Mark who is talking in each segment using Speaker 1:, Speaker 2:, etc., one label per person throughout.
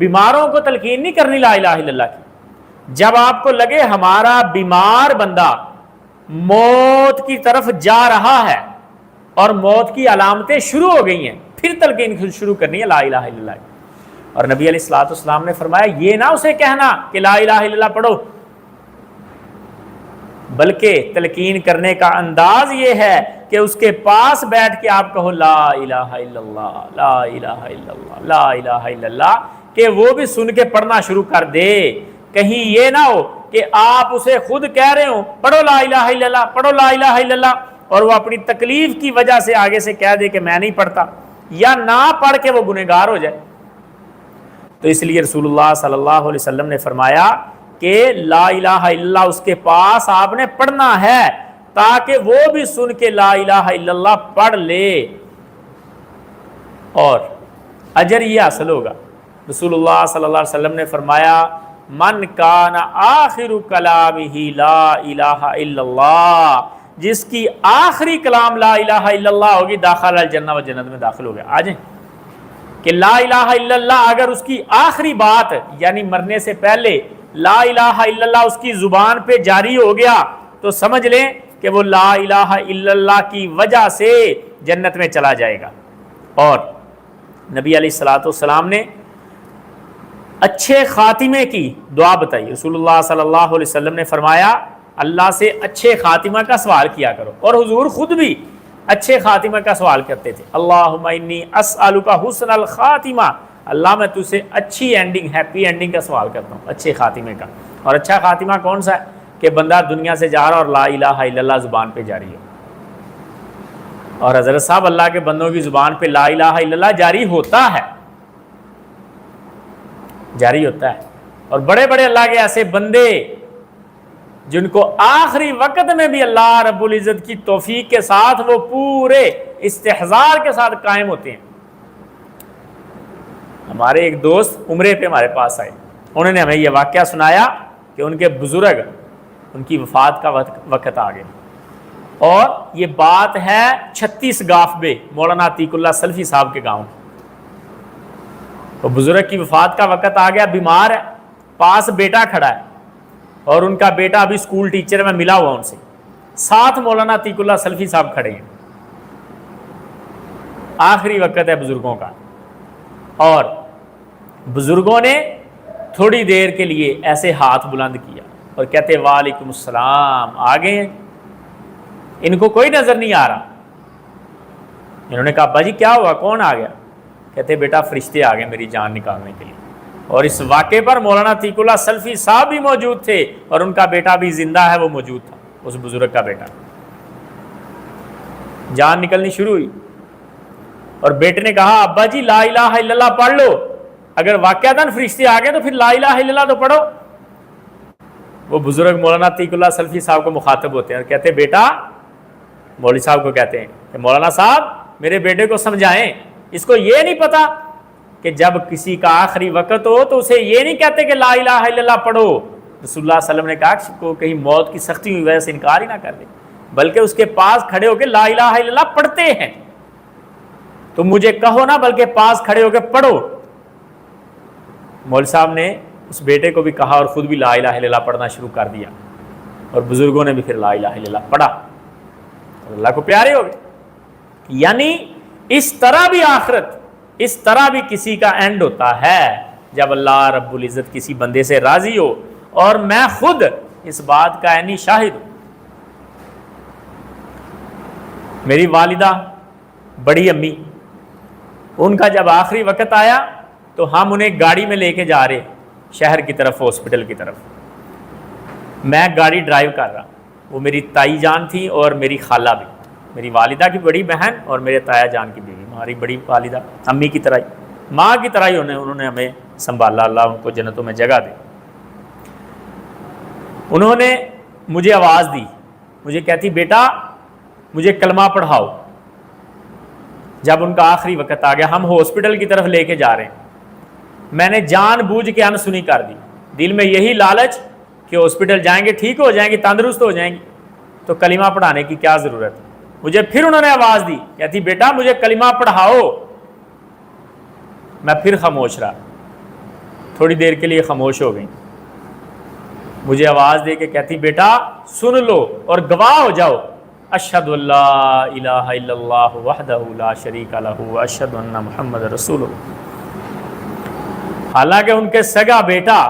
Speaker 1: بیماروں کو تلقین نہیں کرنی لا الہ الا اللہ کی. جب آپ کو لگے ہمارا بیمار بندہ موت کی طرف جا رہا ہے اور موت کی علامتیں شروع ہو گئی ہیں، پھر تلقین شروع کرنی ہے لا الہ الا اللہ کی. اور نبی علیہ الصلوۃ والسلام نے فرمایا یہ نہ اسے کہنا کہ لا الہ الا اللہ پڑھو، بلکہ تلقین کرنے کا انداز یہ ہے کہ اس کے پاس بیٹھ کے آپ کہو لا الہ الا اللہ لا الہ الا اللہ لا الہ الا اللہ، کہ وہ بھی سن کے پڑھنا شروع کر دے. کہیں یہ نہ ہو کہ آپ اسے خود کہہ رہے ہوں پڑھو لا الہ الا اللہ پڑھو لا الہ الا اللہ، اور وہ اپنی تکلیف کی وجہ سے آگے سے کہہ دے کہ میں نہیں پڑھتا، یا نہ پڑھ کے وہ گنہگار ہو جائے. تو اس لیے رسول اللہ صلی اللہ علیہ وسلم نے فرمایا کہ لا الہ الا اللہ اس کے پاس آپ نے پڑھنا ہے تاکہ وہ بھی سن کے لا الہ الا اللہ پڑھ لے اور اجر یہ حاصل ہوگا. رسول اللہ صلی اللہ علیہ وسلم نے فرمایا من کان آخر کلامہ لا الہ الا اللہ، جس کی آخری کلام لا الہ الا اللہ ہوگی داخل الجنہ، و جنت میں داخل ہو گیا. آ جائیں کہ لا الہ الا اللہ اگر اس کی آخری بات یعنی مرنے سے پہلے لا الہ الا اللہ اس کی زبان پہ جاری ہو گیا تو سمجھ لیں کہ وہ لا الہ الا اللہ کی وجہ سے جنت میں چلا جائے گا. اور نبی علیہ الصلوۃ والسلام نے اچھے خاتمے کی دعا بتائی. رسول اللہ صلی اللہ علیہ وسلم نے فرمایا اللہ سے اچھے خاتمہ کا سوال کیا کرو، اور حضور خود بھی اچھے خاتمہ کا سوال کرتے تھے. اللہم انی اسألک حسن الخاتمہ، اللہ میں تجھ سے اچھی اینڈنگ ہیپی اینڈنگ کا سوال کرتا ہوں، اچھے خاتمے کا. اور اچھا خاتمہ کون سا ہے؟ کہ بندہ دنیا سے جا رہا اور لا الہ الا اللہ زبان پہ جاری ہو. اور حضرت صاحب اللہ کے بندوں کی زبان پہ لا الہ الا اللہ جاری ہوتا ہے، جاری ہوتا ہے. اور بڑے بڑے اللہ کے ایسے بندے جن کو آخری وقت میں بھی اللہ رب العزت کی توفیق کے ساتھ وہ پورے استحضار کے ساتھ قائم ہوتے ہیں. ہمارے ایک دوست عمرے پہ ہمارے پاس آئے، انہوں نے ہمیں یہ واقعہ سنایا کہ ان کے بزرگ ان کی وفات کا وقت آ گیا، اور یہ بات ہے 36 گاف بے مولانا عتیق اللہ سلفی صاحب کے گاؤں. تو بزرگ کی وفات کا وقت آ گیا، بیمار ہے، پاس بیٹا کھڑا ہے، اور ان کا بیٹا ابھی اسکول ٹیچر میں ملا ہوا ان سے، ساتھ مولانا عتیق اللہ سلفی صاحب کھڑے ہیں. آخری وقت ہے بزرگوں کا، اور بزرگوں نے تھوڑی دیر کے لیے ایسے ہاتھ بلند کیا اور کہتے وعلیکم السلام. آگے ہیں، ان کو کوئی نظر نہیں آ رہا. انہوں نے کہا ابا جی کیا ہوا، کون آ گیا؟ کہتے بیٹا فرشتے آ گئے میری جان نکالنے کے لیے. اور اس واقعے پر مولانا عتیق اللہ سلفی صاحب بھی موجود تھے، اور ان کا بیٹا بھی زندہ ہے، وہ موجود تھا، اس بزرگ کا بیٹا. جان نکلنی شروع ہوئی، اور بیٹے نے کہا ابا جی لا الہ الا اللہ پڑھ لو، اگر واقعتاً فرشتے آ گئے تو پھر لا الہ الا اللہ تو پڑھو. وہ بزرگ مولانا عتیق اللہ سلفی صاحب کو مخاطب ہوتے ہیں اور کہتے بیٹا، مولوی صاحب کو کہتے ہیں کہ مولانا صاحب میرے بیٹے کو سمجھائیں، اس کو یہ نہیں پتا کہ جب کسی کا آخری وقت ہو تو اسے یہ نہیں کہتے کہ لا الہ الا اللہ پڑھو. رسول اللہ صلی اللہ علیہ وسلم نے کہا کہ کو کہیں موت کی سختی کی وجہ سے انکار ہی نہ کر دے، بلکہ اس کے پاس کھڑے ہو کے لا الہ الا اللہ پڑھتے ہیں. تو مجھے کہو نا، بلکہ پاس کھڑے ہو کے پڑھو. مولوی صاحب نے اس بیٹے کو بھی کہا اور خود بھی لا الہ الا اللہ پڑھنا شروع کر دیا، اور بزرگوں نے بھی پھر لا الہ الا اللہ پڑھا اور اللہ کو پیارے ہو گئے. یعنی اس طرح بھی آخرت، اس طرح بھی کسی کا اینڈ ہوتا ہے جب اللہ رب العزت کسی بندے سے راضی ہو. اور میں خود اس بات کا عینی شاہد ہوں. میری والدہ بڑی امی، ان کا جب آخری وقت آیا تو ہم انہیں گاڑی میں لے کے جا رہے شہر کی طرف، ہاسپٹل کی طرف. میں گاڑی ڈرائیو کر رہا، وہ میری تائی جان تھی اور میری خالہ بھی، میری والدہ کی بڑی بہن اور میرے تایا جان کی بیوی، ہماری بڑی والدہ امی کی طرح ہی، ماں کی طرح ہی انہوں نے ہمیں سنبھالا، اللہ ان کو جنتوں میں جگہ دے. انہوں نے مجھے آواز دی، مجھے کہتی بیٹا مجھے کلمہ پڑھاؤ. جب ان کا آخری وقت آ گیا، ہم ہاسپٹل کی طرف لے کے جا رہے ہیں، میں نے جان بوجھ کے انسنی کر دی، دل میں یہی لالچ کہ ہاسپٹل جائیں گے ٹھیک ہو جائیں گی، تندرست ہو جائیں گی، تو کلمہ پڑھانے کی کیا ضرورت ہے. مجھے پھر انہوں نے آواز دی، کہتی بیٹا مجھے کلمہ پڑھاؤ. میں پھر خاموش رہا. تھوڑی دیر کے لیے خاموش ہو گئی. مجھے آواز دے کے کہتی بیٹا سن لو اور گواہ ہو جاؤ, اشہد اللہ الہ الا اللہ وحدہ لا شریک لہ واشہد ان محمد رسول اللہ. حالانکہ ان کے سگا بیٹا,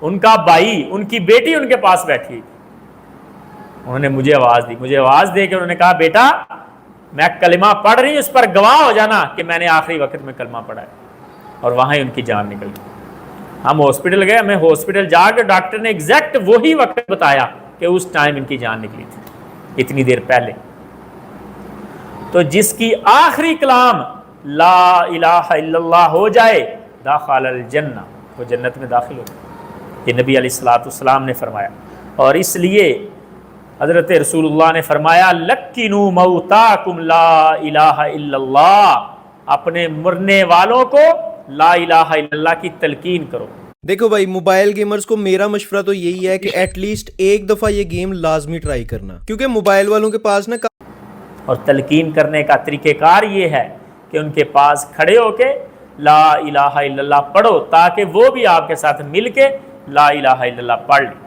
Speaker 1: ان کا بھائی, ان کی بیٹی ان کے پاس بیٹھی, انہوں نے مجھے آواز دے کے انہوں نے کہا بیٹا میں کلمہ پڑھ رہی ہوں, اس پر گواہ ہو جانا کہ میں نے آخری وقت میں کلمہ پڑھا ہے. اور وہاں ہی ان کی جان نکل گئی. ہم ہاسپٹل گئے, ہمیں ہاسپٹل جا کے ڈاکٹر نے ایگزیکٹ وہی وقت بتایا کہ اس ٹائم ان کی جان نکلی تھی, اتنی دیر پہلے. تو جس کی آخری کلام لا الہ الا اللہ ہو جائے داخل الجنہ, وہ جنت میں داخل ہو جائے. یہ نبی علیہ الصلوۃ والسلام نے فرمایا. اور اس لیے حضرت رسول اللہ نے فرمایا لکنوا موتاکم لا الہ الا اللہ, اپنے مرنے والوں کو لا الہ الا اللہ کی تلقین کرو.
Speaker 2: دیکھو بھائی, موبائل گیمرز کو میرا مشورہ تو یہی ہے کہ ایٹ لیسٹ ایک دفعہ یہ گیم لازمی ٹرائی کرنا, کیونکہ موبائل والوں کے پاس نا.
Speaker 1: اور تلقین کرنے کا طریقہ کار یہ ہے کہ ان کے پاس کھڑے ہو کے لا الہ الا اللہ پڑھو, تاکہ وہ بھی آپ کے ساتھ مل کے لا الہ الا اللہ پڑھ لیں.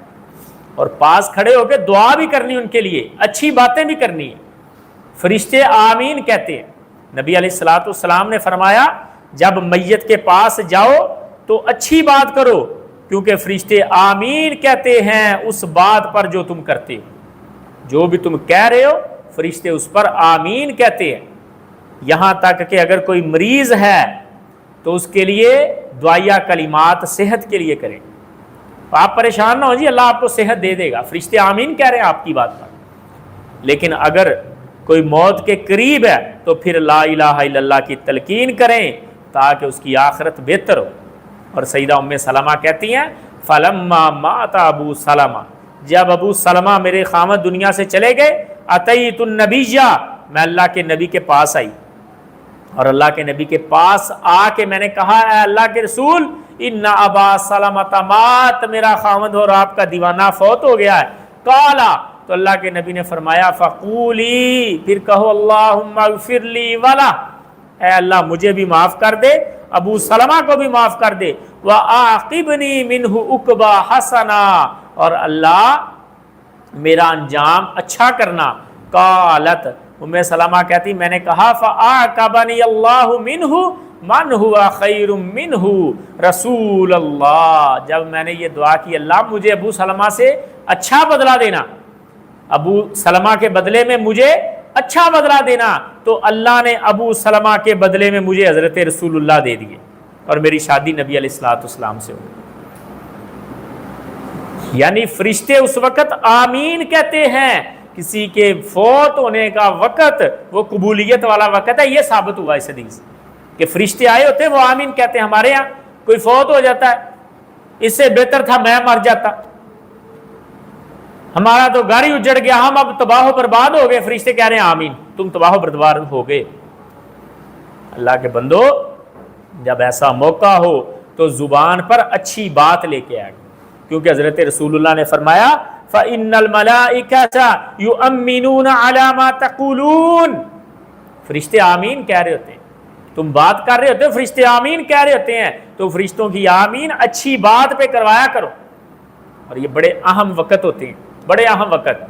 Speaker 1: اور پاس کھڑے ہو کے دعا بھی کرنی ان کے لیے, اچھی باتیں بھی کرنی ہیں. فرشتے آمین کہتے ہیں. نبی علیہ الصلوۃ والسلام نے فرمایا جب میت کے پاس جاؤ تو اچھی بات کرو, کیونکہ فرشتے آمین کہتے ہیں اس بات پر جو تم کرتے ہو. جو بھی تم کہہ رہے ہو فرشتے اس پر آمین کہتے ہیں. یہاں تک کہ اگر کوئی مریض ہے تو اس کے لیے دعائیہ کلمات صحت کے لیے کریں. آپ پریشان نہ ہو جی, اللہ آپ کو صحت دے دے گا, فرشتے آمین کہہ رہے ہیں آپ کی بات پر. لیکن اگر کوئی موت کے قریب ہے تو پھر لا الہ الا اللہ کی تلقین کریں تاکہ اس کی آخرت بہتر ہو. اور سیدہ ام سلمہ کہتی ہیں فلما مات ابو سلمہ, جب ابو سلمہ میرے خامد دنیا سے چلے گئے, اتیت النبی, میں اللہ کے نبی کے پاس آئی. اور اللہ کے نبی کے پاس آ کے میں نے کہا اے اللہ کے رسول ان ابا سلمہ مات, میرا خامد اور آپ کا دیوانہ فوت ہو گیا ہے. قالا, تو اللہ کے نبی نے فرمایا فقولی, پھر کہو اللہم اغفر لی ولا, اے اللہ مجھے بھی معاف کر دے, ابو سلمہ کو بھی معاف کر دے. وَآقِبْنِي مِنْهُ عُقْبَى حَسَنًا, اور اللہ میرا انجام اچھا کرنا. قالت, ام سلمہ کہتی میں نے کہا فَآقَبَنِي اللَّهُ مِنْهُ مَنْ هُوَ خَيْرٌ مِنْهُ رسول اللہ. جب میں نے یہ دعا کی اللہ مجھے ابو سلمہ سے اچھا بدلہ دینا, ابو سلمہ کے بدلے میں مجھے اچھا بدلہ دینا, تو اللہ نے ابو سلمہ کے بدلے میں مجھے حضرت رسول اللہ دے دیے, اور میری شادی نبی علیہ الصلوۃ والسلام سے ہوئی. یعنی فرشتے اس وقت آمین کہتے ہیں. کسی کے فوت ہونے کا وقت وہ قبولیت والا وقت ہے, یہ ثابت ہوا اس حدیث کہ فرشتے آئے ہوتے ہیں وہ آمین کہتے ہیں. ہمارے یہاں کوئی فوت ہو جاتا ہے, اس سے بہتر تھا میں مر جاتا, ہمارا تو گاڑی اجڑ گیا, ہم اب تباہ و برباد ہو گئے, فرشتے کہہ رہے ہیں آمین, تم تباہ و برباد ہو گئے. اللہ کے بندو, جب ایسا موقع ہو تو زبان پر اچھی بات لے کے آئے, کیونکہ حضرت رسول اللہ نے فرمایا فَإِنَّ الْمَلَائِكَةَ يُؤَمِّنُونَ عَلَى مَا تَقُولُونَ, فرشتے آمین کہہ رہے ہوتے ہیں, تم بات کر رہے ہوتے ہو فرشتے آمین کہہ رہے ہوتے ہیں, تو فرشتوں کی آمین اچھی بات پہ کروایا کرو. اور یہ بڑے اہم وقت ہوتے ہیں, بڑے اہم وقت.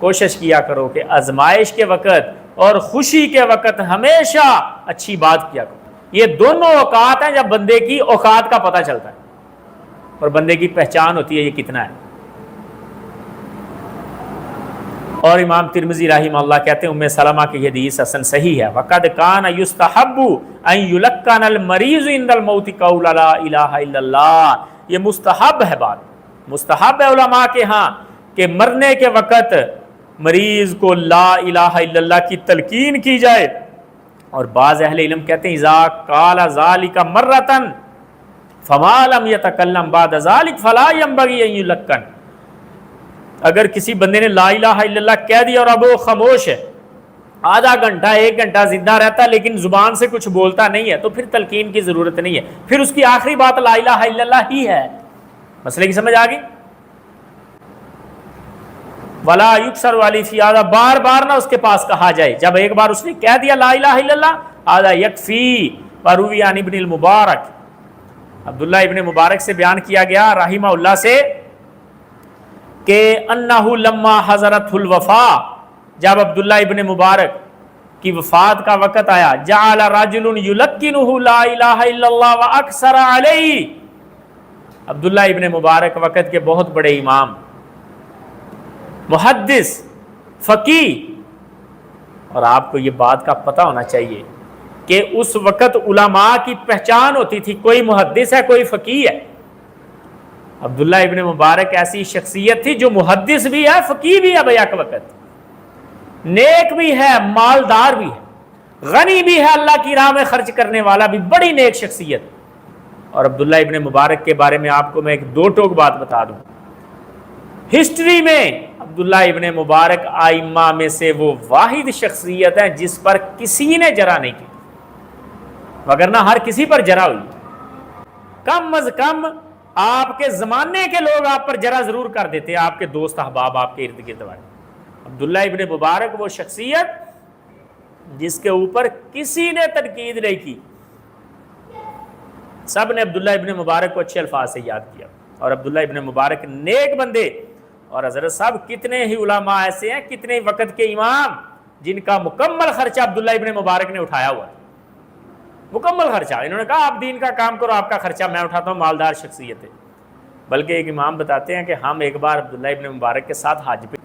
Speaker 1: کوشش کیا کرو کہ آزمائش کے وقت اور خوشی کے وقت ہمیشہ اچھی بات کیا کرو. یہ دونوں اوقات ہیں جب بندے کی اوقات کا پتہ چلتا ہے اور بندے کی پہچان ہوتی ہے یہ کتنا ہے. اور امام ترمذی رحمہ اللہ کہتے ہیں ام سلمہ کی حدیث حسن صحیح ہے. وقد کان یستحب ان یلقن المریض عند الموت قول لا الہ الا اللہ, یہ مستحب ہے, بات مستحب ہے علماء کے ہاں کہ مرنے کے وقت مریض کو لا الہ الا اللہ کی تلقین کی جائے. اور بعض اہل علم کہتے ہیں اذا قال ذلك مرۃ فما لم يتکلم بعد ذلك فلا ينبغي ان يلقن. اگر کسی بندے نے لا الہ الا اللہ کہہ دیا اور اب وہ خاموش ہے, آدھا گھنٹہ ایک گھنٹہ زندہ رہتا ہے لیکن زبان سے کچھ بولتا نہیں ہے, تو پھر تلقین کی ضرورت نہیں ہے, پھر اس کی آخری بات لا الہ الا اللہ ہی ہے. مسئلے کی سمجھ آ گئی؟ ولا یکسر والی فی آدھا, بار بار نہ اس کے پاس کہا جائے. جب ایک بار اس نے کہہ دیا لا الہ الا اللہ آدھا یکفی. وروی عن ابن المبارک, عبداللہ ابن مبارک سے بیان کیا گیا رحمہ اللہ سے کہ انہ لما حضرت الوفا، جب عبداللہ ابن مبارک کی وفات کا وقت آیا، جعل رجل یلقنہ لا الہ الا اللہ واکثر علیہ، عبداللہ ابن مبارک وقت کے بہت بڑے امام، محدث، فقیہ، اور آپ کو یہ بات کا پتہ ہونا چاہیے کہ اس وقت علماء کی پہچان ہوتی تھی، کوئی محدث ہے کوئی فقیہ ہے۔ عبداللہ ابن مبارک ایسی شخصیت تھی جو محدث بھی ہے فقیہ بھی ہے بیک وقت، نیک بھی ہے مالدار بھی ہے، غنی بھی ہے، اللہ کی راہ میں خرچ کرنے والا بھی، بڑی نیک شخصیت۔ اور عبداللہ ابن مبارک کے بارے میں آپ کو میں ایک دو ٹوک بات بتا دوں، ہسٹری میں عبداللہ ابن مبارک آئمہ میں سے وہ واحد شخصیت ہے جس پر کسی نے جرح نہیں کی، وگرنہ ہر کسی پر جرح ہوئی، کم از کم آپ کے زمانے کے لوگ آپ پر جرح ضرور کر دیتے، آپ کے دوست احباب آپ کے ارد گرد والے۔ عبداللہ ابن مبارک وہ شخصیت جس کے اوپر کسی نے تنقید نہیں کی، سب نے عبداللہ ابن مبارک کو اچھے الفاظ سے یاد کیا، اور عبداللہ ابن مبارک نیک بندے۔ اور حضرت صاحب کتنے ہی علماء ایسے ہیں، کتنے وقت کے امام جن کا مکمل خرچہ عبداللہ ابن مبارک نے اٹھایا ہوا ہے، مکمل خرچہ۔ انہوں نے کہا آپ دین کا کام کرو، آپ کا خرچہ میں اٹھاتا ہوں، مالدار شخصیت ہے۔ بلکہ ایک امام بتاتے ہیں کہ ہم ایک بار عبداللہ ابن مبارک کے ساتھ حج پہ،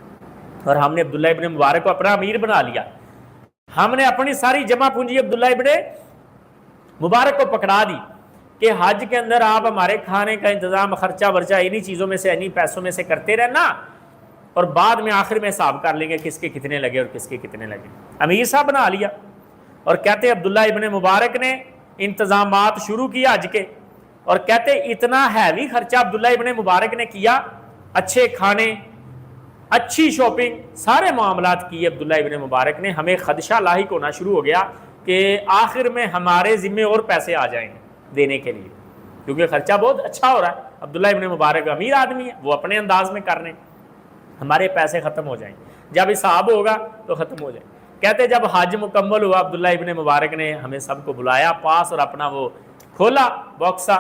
Speaker 1: اور ہم نے عبداللہ ابن مبارک کو اپنا امیر بنا لیا، ہم نے اپنی ساری جمع پونجی عبداللہ ابن مبارک کو پکڑا دی کہ حج کے اندر آپ ہمارے کھانے کا انتظام، خرچہ ورچہ انہی چیزوں میں سے، انہی پیسوں میں سے کرتے رہنا، اور بعد میں آخر میں حساب کر لیں گے کس کے کتنے لگے اور کس کے کتنے لگے۔ امیر صاحب بنا لیا، اور کہتے عبداللہ ابن مبارک نے انتظامات شروع کیا حج کے، اور کہتے اتنا ہیوی خرچہ عبداللہ ابن مبارک نے کیا، اچھے کھانے، اچھی شاپنگ، سارے معاملات کیے عبداللہ ابن مبارک نے۔ ہمیں خدشہ لاحق ہونا شروع ہو گیا کہ آخر میں ہمارے ذمے اور پیسے آ جائیں گے دینے کے لیے، کیونکہ خرچہ بہت اچھا ہو رہا ہے۔ عبداللہ ابن مبارک امیر آدمی ہے، وہ اپنے انداز میں کر رہے ہیں، ہمارے پیسے ختم ہو جائیں، جب حساب ہوگا تو ختم ہو جائیں۔ کہتے جب حج مکمل ہوا، عبداللہ ابن مبارک نے ہمیں سب کو بلایا پاس، اور اپنا وہ کھولا باکسا،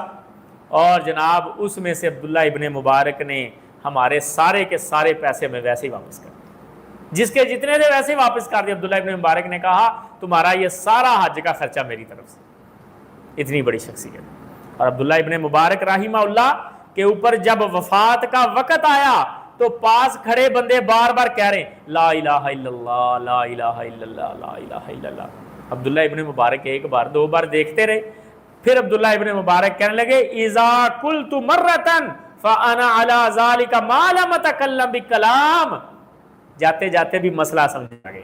Speaker 1: اور جناب اس میں سے عبداللہ ابن مبارک نے ہمارے سارے کے سارے پیسے میں ویسے ہی واپس کر دیے، جس کے جتنے تھے ویسے ہی واپس کر دیے۔ عبداللہ ابن مبارک نے کہا تمہارا یہ سارا حج کا خرچہ میری طرف سے۔ اتنی بڑی شخصیت۔ اور عبداللہ ابن مبارک رحمہ اللہ کے اوپر جب وفات کا وقت آیا تو پاس کھڑے بندے بار بار کہہ رہے ہیں لا الہ الا اللہ، لا الہ الا اللہ، لا الہ الا اللہ۔ عبداللہ ابن مبارک ایک بار دو بار دیکھتے رہے، پھر عبداللہ ابن مبارک کہنے لگے اذا قلت مرتن فانا علی ذلک ما لم اتکلم بکلام۔ جاتے جاتے بھی مسئلہ سمجھ گئے،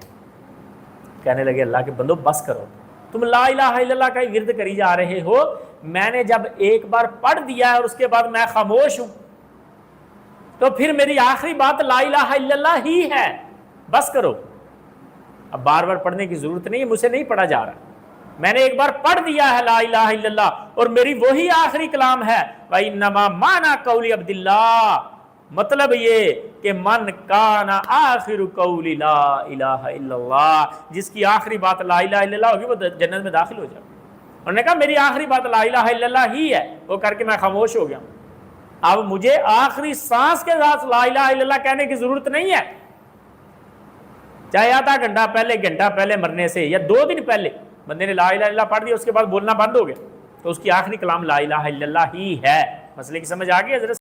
Speaker 1: کہنے لگے اللہ کے بندو بس کرو، تم لا الہ الا اللہ کا ورد کری جا رہے ہو، میں نے جب ایک بار پڑھ دیا ہے اور اس کے بعد میں خاموش ہوں، تو پھر میری آخری بات لا الہ الا اللہ ہی ہے، بس کرو۔ اب بار بار پڑھنے کی ضرورت نہیں ہے، مجھ سے نہیں پڑھا جا رہا، میں نے ایک بار پڑھ دیا ہے لا الہ الا اللہ، اور میری وہی آخری کلام ہے وَإِنَّمَا مَعْنَا قَوْلِ عَبْدِ اللَّهِ۔ مطلب یہ کہ من کان آخر قول لا الہ الا اللہ، جس کی آخری بات لا الہ الا اللہ ہوگی وہ جنت میں داخل ہو جائے۔ انہوں نے کہا میری آخری بات لا الہ الا اللہ ہی ہے، وہ کر کے میں خاموش ہو گیا ہوں، اب مجھے آخری سانس کے ساتھ لا الہ الا اللہ کہنے کی ضرورت نہیں ہے، چاہے آدھا گھنٹہ پہلے، گھنٹہ پہلے مرنے سے، یا 2 دن پہلے بندے نے لا الہ الا اللہ پڑھ دیا، اس کے بعد بولنا بند ہو گیا، تو اس کی آخری کلام لا الہ الا اللہ ہی ہے۔ مسئلے کی سمجھ آ گئی حضرت؟